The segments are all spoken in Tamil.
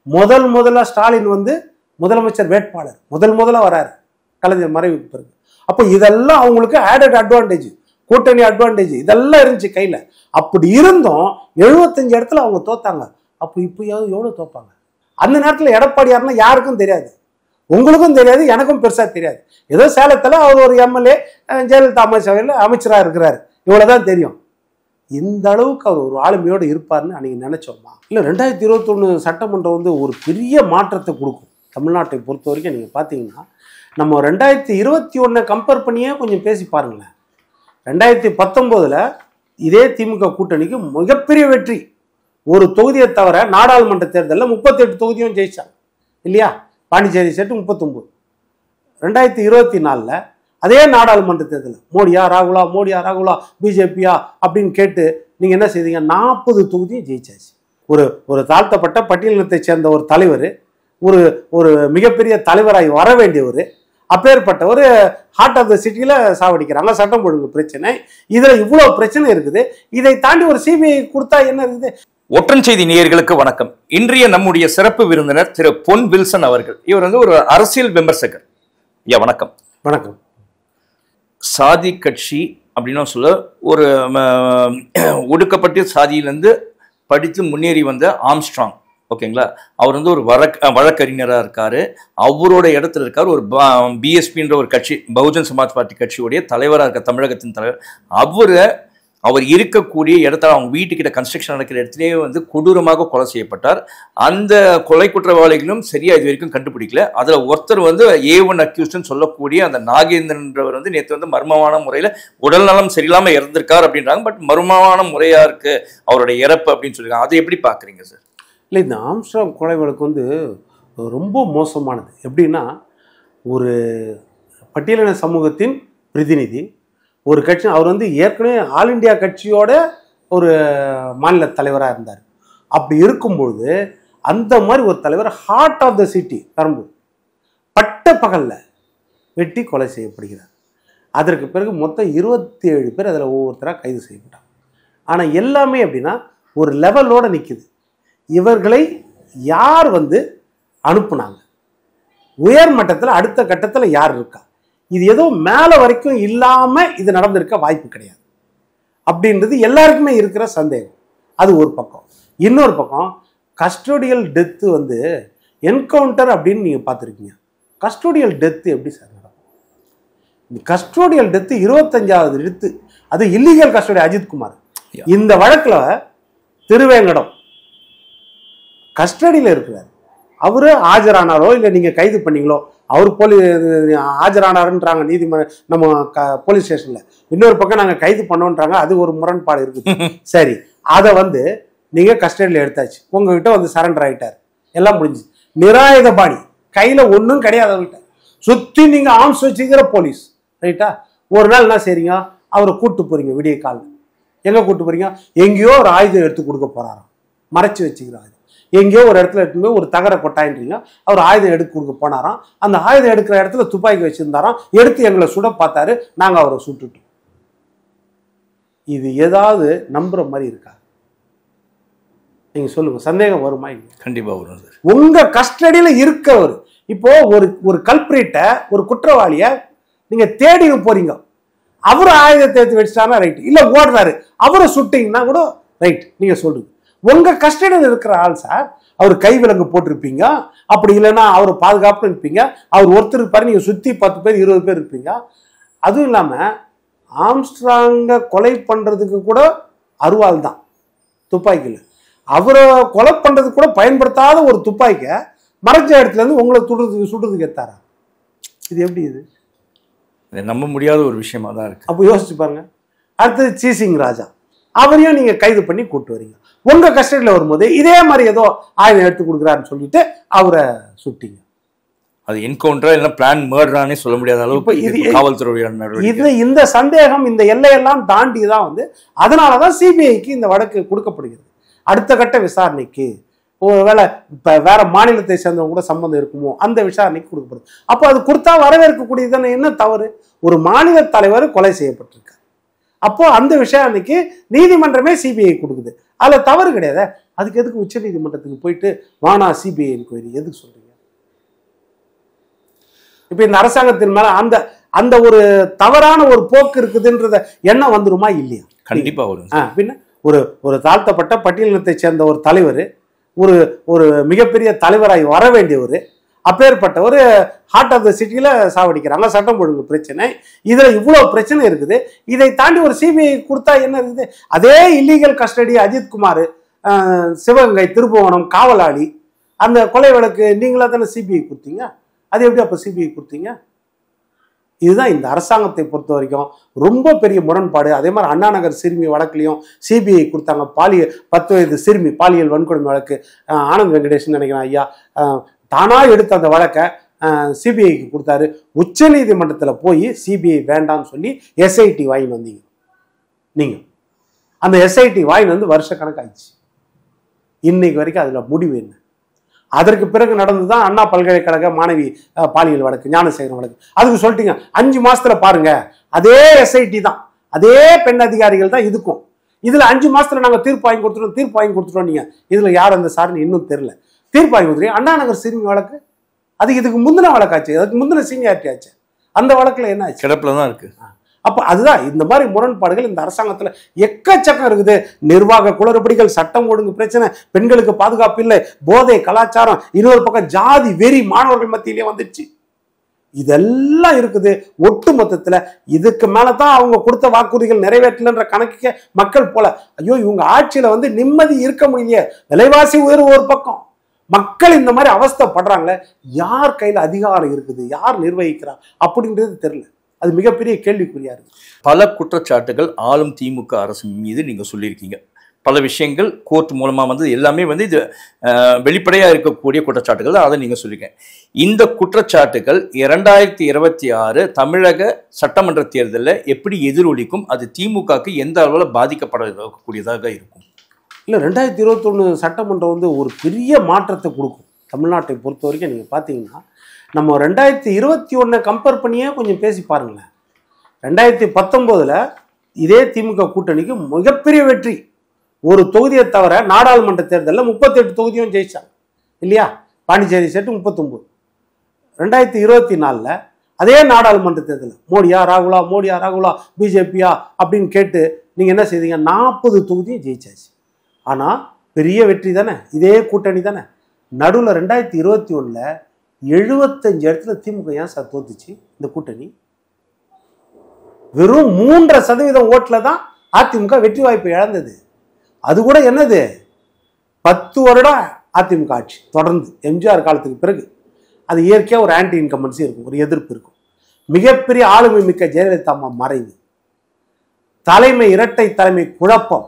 முதல்ல ஸ்டாலின் வந்து முதலமைச்சர் வேட்பாளர் முதல்ல வராரு கலைஞர் மறைவுக்கு பிறகு. அப்போ இதெல்லாம் அவங்களுக்கு ஆடட் அட்வான்டேஜ், கூட்டணி அட்வான்டேஜ் இதெல்லாம் இருந்துச்சு கையில். அப்படி இருந்தும் 75 இடத்துல அவங்க தோத்தாங்க. அப்போ இப்போயாவது எவ்வளோ தோப்பாங்க? அந்த நேரத்தில் எடப்பாடியார்னா யாருக்கும் தெரியாது, உங்களுக்கும் தெரியாது, எனக்கும் பெருசாக தெரியாது. ஏதோ சேலத்தில் அவர் ஒரு எம்எல்ஏ, ஜெயலலிதா அமைச்சரவையில் அமைச்சராக இருக்கிறாரு, இவ்வளோதான் தெரியும். இந்த அளவுக்கு அவர் ஒரு ஆளுமையோடு இருப்பார்னு அன்றைக்கி நினச்சோமா? இல்லை 2021 சட்டமன்றம் வந்து ஒரு பெரிய மாற்றத்தை கொடுக்கும் தமிழ்நாட்டை பொறுத்த வரைக்கும். நீங்கள் பார்த்தீங்கன்னா நம்ம 2021 கம்பேர் பண்ணியே கொஞ்சம் பேசி பாருங்களேன். 2019 இதே திமுக கூட்டணிக்கு மிகப்பெரிய வெற்றி. ஒரு தொகுதியை தவிர நாடாளுமன்ற தேர்தலில் 38 தொகுதியும் ஜெயிச்சாங்க இல்லையா? பாண்டிச்சேரி சேர்த்து 39. 2024 அதே நாடாளுமன்ற தேர்தலில் மோடியா ராகுலா பிஜேபியா அப்படின்னு கேட்டு நீங்கள் என்ன செய்தீங்க? 40 தொகுதியும் ஜெயிச்சாச்சு. ஒரு தாழ்த்தப்பட்ட பட்டியலினத்தை சேர்ந்த ஒரு தலைவர், ஒரு மிகப்பெரிய தலைவராய் வர வேண்டியவர், அப்பேற்பட்டவர் ஹார்ட் ஆஃப் த சிட்டியில் சாவடிக்கிறாங்க. சட்டம் ஒழுங்கு பிரச்சனை, இதில் இவ்வளோ பிரச்சனை இருக்குது. இதை தாண்டி ஒரு சிபிஐ கொடுத்தா என்ன இருக்குது? ஒற்றன் செய்தி நேயர்களுக்கு வணக்கம். இன்றைய நம்முடைய சிறப்பு விருந்தினர் திரு பொன் வில்சன் அவர்கள். இவர் வந்து ஒரு அரசியல் விமர்சகர். ஐயா வணக்கம். வணக்கம். சாதி கட்சி அப்படின்னு சொல்ல ஒரு ஒடுக்கப்பட்ட சாதியிலேருந்து படித்து முன்னேறி வந்த ஆம்ஸ்ட்ராங், ஓகேங்களா, அவர் வந்து ஒரு வழக்கறிஞராக இருக்கார். அவரோட இடத்துல இருக்கார். ஒரு பிஎஸ்பின்ற ஒரு கட்சி, பகுஜன் சமாஜ் பார்ட்டி கட்சியுடைய தலைவராக இருக்க, தமிழகத்தின் தலைவர். அவர் இருக்கக்கூடிய இடத்துல, அவங்க வீட்டுக்கிட்ட கன்ஸ்ட்ரக்ஷன் நடக்கிற இடத்துலேயே வந்து கொடூரமாக கொலை செய்யப்பட்டார். அந்த கொலை குற்றவாளிகளும் சரியா இது வரைக்கும் கண்டுபிடிக்கல. அதில் ஒருத்தர் வந்து A1 அக்யூஸ்ட்னு சொல்லக்கூடிய அந்த நாகேந்திரன்றவர் வந்து நேற்று வந்து மர்மமான முறையில் உடல் நலம் சரியில்லாமல் இறந்திருக்கார் அப்படின்றாங்க. பட் மர்மமான முறையாக இருக்கு அவருடைய இறப்பு அப்படின்னு சொல்லியிருக்காங்க. அதை எப்படி பார்க்குறீங்க சார்? இல்லை, இந்த ஆம்ஸ்ட்ராங் கொலை வழக்கு வந்து ரொம்ப மோசமானது. எப்படின்னா, ஒரு பட்டியலின சமூகத்தின் பிரதிநிதி, ஒரு கட்சி, அவர் வந்து ஏற்கனவே ஆல் இண்டியா கட்சியோட ஒரு மாநில தலைவராக இருந்தார். அப்படி இருக்கும்பொழுது அந்த மாதிரி ஒரு தலைவர் heart of the city Perambur பட்ட பகலில் வெட்டி கொலை செய்யப்படுகிறார். அதற்கு பிறகு மொத்தம் 27 பேர் அதில் ஒவ்வொருத்தராக கைது செய்யப்பட்டாங்க. ஆனால் எல்லாமே எப்படின்னா ஒரு லெவலோடு நிற்குது. இவர்களை யார் வந்து அனுப்புனாங்க, உயர் மட்டத்தில் அடுத்த கட்டத்தில் யார் இருக்கா, இது ஏதோ மேலே வரைக்கும் இல்லாமல் இது நடந்திருக்க வாய்ப்பு கிடையாது அப்படின்றது எல்லாருக்குமே இருக்கிற சந்தேகம். அது ஒரு பக்கம். இன்னொரு பக்கம் கஸ்டோடியல் டெத்து வந்து என்கவுண்டர் அப்படின்னு நீங்கள் பார்த்துருக்கீங்க. கஸ்டோடியல் டெத்து எப்படி சார் நடக்கும்? கஸ்டோடியல் டெத்து 25வது டெத்து, அது இல்லீகல் கஸ்டோடி. அஜித்குமார் இந்த வழக்கில் திருவேங்கடம் கஸ்டடியில் இருக்கிறார். அவரு ஆஜரானாரோ இல்லை நீங்கள் கைது பண்ணீங்களோ, அவர் ஆஜரானாருன்றாங்க நம்ம போலீஸ் ஸ்டேஷனில். இன்னொரு பக்கம் நாங்கள் கைது பண்ணோன்றாங்க. அது ஒரு முரண்பாடு இருக்குது. சரி, அதை வந்து நீங்கள் கஸ்டடியில் எடுத்தாச்சு, உங்ககிட்ட வந்து சரண்டர் ஆகிட்டார், எல்லாம் முடிஞ்சு. நிராயுத பாணி, கையில் ஒன்றும் கிடையாது அவர்கிட்ட, சுற்றி நீங்கள் ஆர்ம்ஸ் வச்சுக்கிற போலீஸ், ரைட்டா? ஒரு நாள் என்ன செய்றீங்க, அவரை கூப்பிட்டு போறீங்க விடிய காலில். எங்கே கூப்பிட்டு போறீங்க? எங்கேயோ ஒரு ஆயுதம் எடுத்து கொடுக்க போறாராம், மறைச்சு வச்சுக்கிறாரு. எங்கேயோ ஒரு இடத்துல எடுத்துன்னு ஒரு தகர கொட்டாயின்றீங்க, அவர் ஆயுதம் எடுத்து கொடுக்க போனாராம். அந்த ஆயுதம் எடுக்கிற இடத்துல துப்பாக்கி வச்சிருந்தாராம். எடுத்து எங்களை சுட பார்த்தாரு, நாங்கள் அவரை சுட்டுட்டோம். இது ஏதாவது நம்புற மாதிரி இருக்கா? நீங்க சொல்லுங்க, சந்தேகம் வருமா? கண்டிப்பா வரும் சார். உங்க கஸ்டடியில இருக்கவர் இப்போ ஒரு கல்பிரேட்டை, ஒரு குற்றவாளிய நீங்க தேடி போறீங்க, அவரு ஆயுதத்தை எடுத்து வச்சுட்டாருன்னா ரைட், இல்ல ஓடுறாரு அவரை சுட்டீங்கன்னா கூட ரைட், நீங்க சொல்லுங்க. உங்க கஸ்டடியில் இருக்கிற ஆள் சார், அவர் கை விலங்கு போட்டிருப்பீங்க, அப்படி இல்லைன்னா அவர் பாதுகாப்பு இருப்பீங்க, அவர் ஒருத்தர் இருப்பாரு, நீங்க சுத்தி 10 பேர் 20 பேர் இருப்பீங்க. அதுவும் இல்லாம ஆம்ஸ்ட்ராங்க கொலை பண்றதுக்கு கூட அருவாள் தான், துப்பாக்கியில். அவரை கொலை பண்றதுக்கு கூட பயன்படுத்தாத ஒரு துப்பாக்கிய மறைச்ச இடத்துல இருந்து உங்களை சுடுறதுக்கு எத்தாரா? இது எப்படி? இது நம்ப முடியாத ஒரு விஷயமா தான் இருக்கு. அப்போ யோசிச்சு பாருங்க. அடுத்தது சீசிங் ராஜா, அவரையும் நீங்க கைது பண்ணி கூப்பிட்டு வரீங்க. உங்க கஸ்டடியில் வரும்போது இதே மாதிரி ஏதோ ஆயுதம் எடுத்து கொடுக்குறாருன்னு சொல்லிட்டு அவரை சுட்டீங்க. அது என்கவுண்டரா இல்லை பிளான் மர்டரானே சொல்ல முடியாத அளவுக்கு காவல்துறை இந்த சந்தேகம், இந்த எல்லையெல்லாம் தாண்டி தான் வந்து, அதனாலதான் சிபிஐக்கு இந்த வழக்கு கொடுக்கப்படுகிறது. அடுத்த கட்ட விசாரணைக்கு ஒருவேளை இப்ப வேற மாநிலத்தை சேர்ந்தவங்க கூட சம்பந்தம் இருக்குமோ, அந்த விசாரணைக்கு கொடுக்கப்படுது. அப்போ அது கொடுத்தா வரவேற்கக்கூடியதுன்னு என்ன தவறு? ஒரு மாநில தலைவர் கொலை செய்யப்பட்டிருக்கார், அப்போ அந்த விஷயம் அன்னைக்கு நீதிமன்றமே சிபிஐ கொடுக்குது, அதுல தவறு கிடையாது. அதுக்கு எதுக்கு உச்ச நீதிமன்றத்துக்கு போயிட்டு வானா சிபிஐ என்கொயரி எதுக்கு சொல்றீங்க? இப்ப இந்த அரசாங்கத்தின் மேல அந்த அந்த ஒரு தவறான ஒரு போக்கு இருக்குதுன்றத எண்ணம் வந்துருமா இல்லையா? கண்டிப்பா வரும். பின்ன ஒரு ஒரு தாழ்த்தப்பட்ட பட்டியலினத்தை சேர்ந்த ஒரு தலைவர், ஒரு ஒரு மிகப்பெரிய தலைவராய் வர வேண்டியவர், அப்பேற்பட்ட ஒரு ஹார்ட் ஆஃப் த சிட்டியில சாவடிக்கிறாங்க. சட்டம் ஒழுங்கு பிரச்சனை, இதுல இவ்வளவு பிரச்சனை இருக்குது. இதை தாண்டி ஒரு சிபிஐ கொடுத்தா என்ன இருக்குது? அதே இல்லீகல் கஸ்டடி அஜித்குமார், சிவகங்கை திருப்புவனம் காவலாளி, அந்த கொலை வழக்கு நீங்களா தானே சிபிஐ கொடுத்தீங்க. அது எப்படி அப்ப சிபிஐ கொடுத்தீங்க? இதுதான் இந்த அரசாங்கத்தை பொறுத்த வரைக்கும் ரொம்ப பெரிய முரண்பாடு. அதே மாதிரி அண்ணா நகர் சிறுமி வழக்குலையும் சிபிஐ கொடுத்தாங்க. 10 வயது சிறுமி பாலியல் வன்கொடுமை வழக்கு, ஆனந்த் வெங்கடேஷன் நினைக்கிறேன் ஐயா தானா எடுத்த அந்த வழக்கை சிபிஐக்கு கொடுத்தாரு. உச்ச நீதிமன்றத்தில் போய் சிபிஐ வேண்டாம்னு சொல்லி எஸ்ஐடி வாங்கி வந்தீங்க. நீங்க அந்த எஸ்ஐடி வாங்கி வந்து வருஷ கணக்காயிடுச்சு. இன்னைக்கு வரைக்கும் அதுல முடிவு என்ன? அதற்கு பிறகு நடந்துதான் அண்ணா பல்கலைக்கழக மாணவி பாலியல் வழக்கு, ஞானசேகரன் வழக்கு. அதுக்கு சொல்லிட்டீங்க 5 மாசத்துல பாருங்க. அதே எஸ்ஐடி தான், அதே பெண் அதிகாரிகள் தான் இதுக்கும். இதுல 5 மாசத்துல நாங்க தீர்ப்பு வாங்கி கொடுத்துட்டோம். நீங்க இதுல யார் அந்த சார்னு இன்னும் தெரியல. தீர்ப்பு வாங்கி கொடுத்துருங்க. அண்ணா நகர் சிறுமி வழக்கு அது இதுக்கு முந்தின வழக்காச்சு, அதுக்கு முந்தின சீனியாரிட்டி ஆச்சு. அந்த வழக்குல என்ன ஆச்சு? கிடப்புல தான் இருக்கு. அப்ப அதுதான் இந்த மாதிரி முரண்பாடுகள் இந்த அரசாங்கத்துல எக்கச்சக்கம் இருக்குது. நிர்வாக குளறுபடிகள், சட்டம் ஒழுங்கு பிரச்சனை, பெண்களுக்கு பாதுகாப்பு இல்லை, போதை கலாச்சாரம், இன்னொரு பக்கம் ஜாதி வெறி மாணவர்கள் மத்தியிலே வந்துடுச்சு. இதெல்லாம் இருக்குது. ஒட்டு மொத்தத்துல இதுக்கு மேலதான் அவங்க கொடுத்த வாக்குறுதிகள் நிறைவேற்றலன்ற கணக்குக்கு மக்கள் போல ஐயோ இவங்க ஆட்சியில வந்து நிம்மதி இருக்க முடியலையே, விலைவாசி உயர்வு ஒரு பக்கம், மக்கள் இந்த மாதிரி அவஸ்தைப்படுறாங்களே, யார் கையில அதிகாரம் இருக்குது, யார் நிர்வகிக்கிறா அப்படின்றது தெரியல. அது மிகப்பெரிய கேள்விக்குறியா இருக்கு. பல குற்றச்சாட்டுகள் ஆளும் திமுக அரசு மீது நீங்க சொல்லியிருக்கீங்க. பல விஷயங்கள் கோர்ட் மூலமா வந்து எல்லாமே வந்து இது வெளிப்படையா இருக்கக்கூடிய குற்றச்சாட்டுகள், அதை நீங்க சொல்லிருக்கீங்க. இந்த குற்றச்சாட்டுகள் 2026 தமிழக சட்டமன்ற தேர்தலில் எப்படி எதிரொலிக்கும்? அது திமுகக்கு எந்த அளவில் பாதிக்கப்படக்கூடியதாக இருக்கும்? இல்லை, 2021 சட்டமன்றம் வந்து ஒரு பெரிய மாற்றத்தை கொடுக்கும் தமிழ்நாட்டை பொறுத்த வரைக்கும். நீங்கள் பார்த்தீங்கன்னா நம்ம 2021 கம்பேர் பண்ணியே கொஞ்சம் பேசி பாருங்களேன். 2019 இதே திமுக கூட்டணிக்கு மிகப்பெரிய வெற்றி. ஒரு தொகுதியை தவிர நாடாளுமன்ற தேர்தலில் 38 தொகுதியும் ஜெயிச்சாங்க இல்லையா? பாண்டிச்சேரி சேர்த்து 39. 2024 அதே நாடாளுமன்ற தேர்தலில் மோடியா ராகுலா, மோடியா ராகுலா, பிஜேபியா அப்படின்னு கேட்டு நீங்கள் என்ன செய்தீங்க? 40 தொகுதியும் ஜெயிச்சாச்சு. ஆனால் பெரிய வெற்றி தானே, இதே கூட்டணி தானே. நடுவில் 2021 75 இடத்துல திமுக ஏன் சார் தோத்துச்சு? இந்த கூட்டணி வெறும் 3% ஓட்டுல தான் அதிமுக வெற்றி வாய்ப்பை இழந்தது. அது கூட என்னது, 10 வருடம் அதிமுக ஆட்சி தொடர்ந்து எம்ஜிஆர் காலத்துக்கு பிறகு. அது இயற்கையா ஒரு ஆன்டி இன்கம்பன்சி இருக்கும், ஒரு எதிர்ப்பு இருக்கும். மிகப்பெரிய ஆளுமை மிக்க ஜெயலலிதா அம்மா மறைவு, தலைமை இரட்டை தலைமை குழப்பம்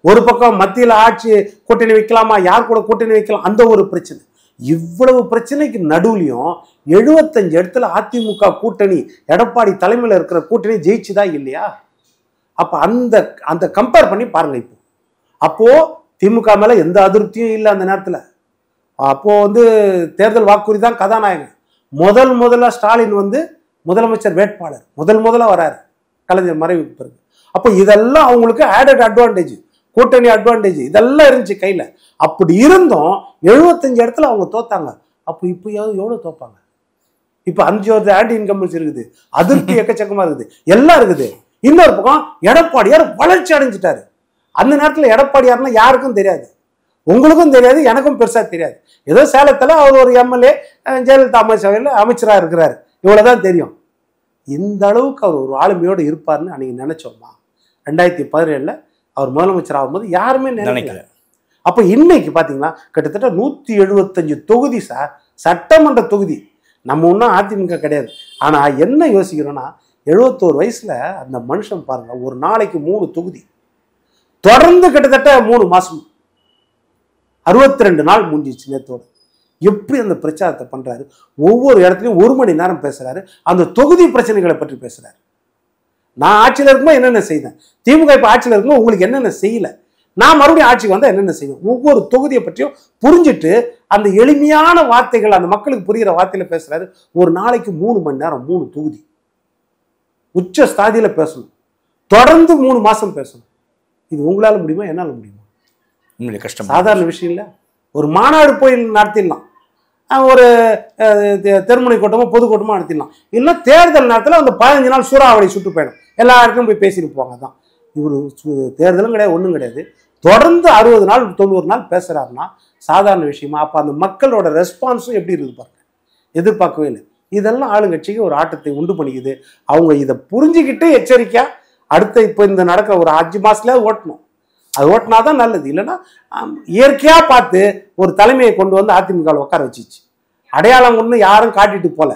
ஒரு பக்கம் மத்தியில் ஆட்சி கூட்டணி வைக்கலாமா, யார் கூட கூட்டணி வைக்கலாம், அந்த ஒரு பிரச்சனை. இவ்வளவு பிரச்சனைக்கு நடுவுலையும் 75 இடத்துல அதிமுக கூட்டணி, எடப்பாடி தலைமையில் இருக்கிற கூட்டணி ஜெயிச்சுதா இல்லையா? அப்ப அந்த அந்த கம்பேர் பண்ணி பாருங்க. இப்போ அப்போ திமுக மேல எந்த அதிருப்தியும் இல்லை அந்த நேரத்துல. அப்போ வந்து தேர்தல் வாக்குறுதி தான் கதாநாயகன். முதல்ல ஸ்டாலின் வந்து முதலமைச்சர் வேட்பாளர் முதல்ல வராரு கலைஞர் மறைவுக்கு பிறகு. அப்போ இதெல்லாம் அவங்களுக்கு ஆடட் அட்வான்டேஜ், கூட்டணி அட்வான்டேஜ் இதெல்லாம் இருந்துச்சு கையில. அப்படி இருந்தும் 75 இடத்துல அவங்க தோத்தாங்க. அப்போ இப்போ எவ்வளவு தோப்பாங்க? இப்போ 5 ஆன்டி இன்கம்பன்சி இருக்குது, அதிருப்தி எக்கச்சக்கமா இருக்குது, எல்லாம் இருக்குது. இன்னொரு பக்கம் எடப்பாடியார் வளர்ச்சி அடைஞ்சிட்டாரு. அந்த நேரத்தில் எடப்பாடியார்னா யாருக்கும் தெரியாது, உங்களுக்கும் தெரியாது, எனக்கும் பெருசா தெரியாது. ஏதோ சேலத்துல அவர் ஒரு எம்எல்ஏ, ஜெயலலிதா அமைச்சரவையில் அமைச்சரா இருக்கிறாரு, இவ்வளவுதான் தெரியும். இந்த அளவுக்கு அவர் ஒரு ஆளுமையோடு இருப்பார்னு அன்னைக்கு நினைச்சோமா? 2017 அவர் முதலமைச்சர் ஆகும்போது யாருமே நினைக்கல. அப்ப இன்னைக்கு பாத்தீங்கன்னா கிட்டத்தட்ட 175 தொகுதி சார், சட்டமன்ற தொகுதி. நம்ம ஒன்றும் அதிமுக கிடையாது. ஆனா என்ன யோசிக்கிறோம்னா, 71 வயசுல அந்த மனுஷன் பாருங்க, ஒரு நாளைக்கு 3 தொகுதி தொடர்ந்து கிட்டத்தட்ட 3 மாசம் 62 நாள் முடிஞ்சிச்சு நேத்தோடு. எப்படி அந்த பிரச்சாரத்தை பண்றாரு? ஒவ்வொரு இடத்துலையும் 1 மணி நேரம் பேசுறாரு, அந்த தொகுதி பிரச்சனைகளை பற்றி பேசுறாரு. நான் ஆட்சியில் இருக்கும்போது என்னென்ன செய்தேன், திமுக இப்ப ஆட்சியில் இருக்கும்போது உங்களுக்கு என்னென்ன செய்யல, நான் மறுபடியும் ஆட்சிக்கு வந்தா என்னென்ன செய்வேன், ஒவ்வொரு தொகுதியை பற்றியும் புரிஞ்சுட்டு அந்த எளிமையான வார்த்தைகள், அந்த மக்களுக்கு புரிகிற வார்த்தையில பேசுறாரு. ஒரு நாளைக்கு 3 மணி நேரம் 3 தொகுதி உச்ச ஸ்தாதியில பேசணும். தொடர்ந்து 3 மாசம் பேசணும். இது உங்களால முடியுமா, என்னால் முடியுமா? உங்களுடைய கஷ்டம் சாதாரண விஷயம் இல்லை. ஒரு மாநாடு போய் நடத்திடலாம், ஒரு தெருமுனை கூட்டமோ பொதுக்கூட்டமோ நடத்திடலாம். இல்லை தேர்தல் நேரத்தில் அந்த 15 நாள் சூறாவளி சுட்டு போயிடும், எல்லா இடத்துலையும் போய் பேசிட்டு போவாங்க. தான் இவர் தேர்தலும் கிடையாது, ஒன்றும் கிடையாது. தொடர்ந்து 60 நாள் 90 நாள் பேசுறாருன்னா சாதாரண விஷயமா? அப்போ அந்த மக்களோட ரெஸ்பான்ஸும் எப்படி இருக்குது பாருங்க. எதிர்பார்க்கவே இல்லை. இதெல்லாம் ஆளுங்கட்சிக்கு ஒரு ஆட்டத்தை உண்டு பண்ணிக்குது. அவங்க இதை புரிஞ்சுக்கிட்டு எச்சரிக்கையா அடுத்த இப்போ இந்த நடக்கிற ஒரு 5 மாசத்துல ஓட்டணும். அது ஓட்டினாதான் நல்லது. இல்லைன்னா இயற்கையா பார்த்து ஒரு தலைமையை கொண்டு வந்து அதிமுகவில் உட்கார வச்சிச்சு. அடையாளம் ஒன்று யாரும் காட்டிட்டு போல.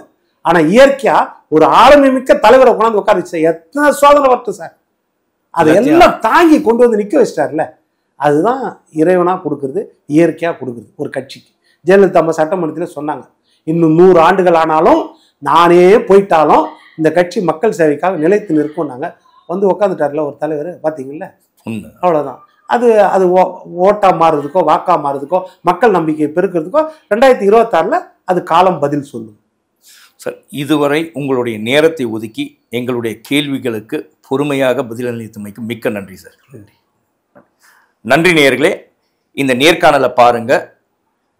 ஆனா இயற்கையா ஒரு ஆளுமை மிக்க தலைவரை கொண்டாந்து உட்கார வச்சு எத்தனை சோதனை வரட்டும் சார், அதையெல்லாம் தாங்கி கொண்டு வந்து நிக்க வச்சிட்டார்ல. அதுதான் இறைவனா கொடுக்கறது, இயற்கையா கொடுக்குறது ஒரு கட்சிக்கு. ஜெயலலிதா அம்மா சட்டமன்றத்தில் சொன்னாங்க, இன்னும் 100 ஆண்டுகள் ஆனாலும் நானே போயிட்டாலும் இந்த கட்சி மக்கள் சேவைக்காக நிலைத்து நிற்கும்னாங்க. வந்து உட்காந்துட்டார்ல ஒரு தலைவர், பார்த்தீங்கல்ல. அவ்வளோதான். அது அது ஓட்டா மாறுறதுக்கோ வாக்கா மாறுறதுக்கோ மக்கள் நம்பிக்கையை பெருக்கிறதுக்கோ 2026 அது காலம் பதில் சொல்லும். சார், இதுவரை உங்களுடைய நேரத்தை ஒதுக்கி எங்களுடைய கேள்விகளுக்கு பொறுமையாக பதிலளித்தமைக்கு மிக்க நன்றி சார். நன்றி நேயர்களே. இந்த நேர்காணலை பாருங்கள்,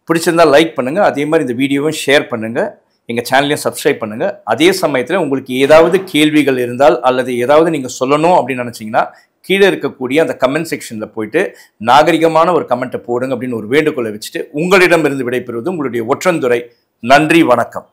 பிடிச்சிருந்தால் லைக் பண்ணுங்கள், அதே மாதிரி இந்த வீடியோவும் ஷேர் பண்ணுங்கள், எங்கள் சேனலையும் சப்ஸ்கிரைப் பண்ணுங்கள். அதே சமயத்தில் உங்களுக்கு ஏதாவது கேள்விகள் இருந்தால் அல்லது ஏதாவது நீங்கள் சொல்லணும் அப்படின்னு நினச்சிங்கன்னா கீழே இருக்கக்கூடிய அந்த கமெண்ட் செக்ஷனில் போயிட்டு நாகரிகமான ஒரு கமெண்ட்டை போடுங்க அப்படின்னு ஒரு வேண்டுகோளை வச்சுட்டு உங்களிடமிருந்து விடைபெறுவது உங்களுடைய ஒற்றந்துரை. நன்றி, வணக்கம்.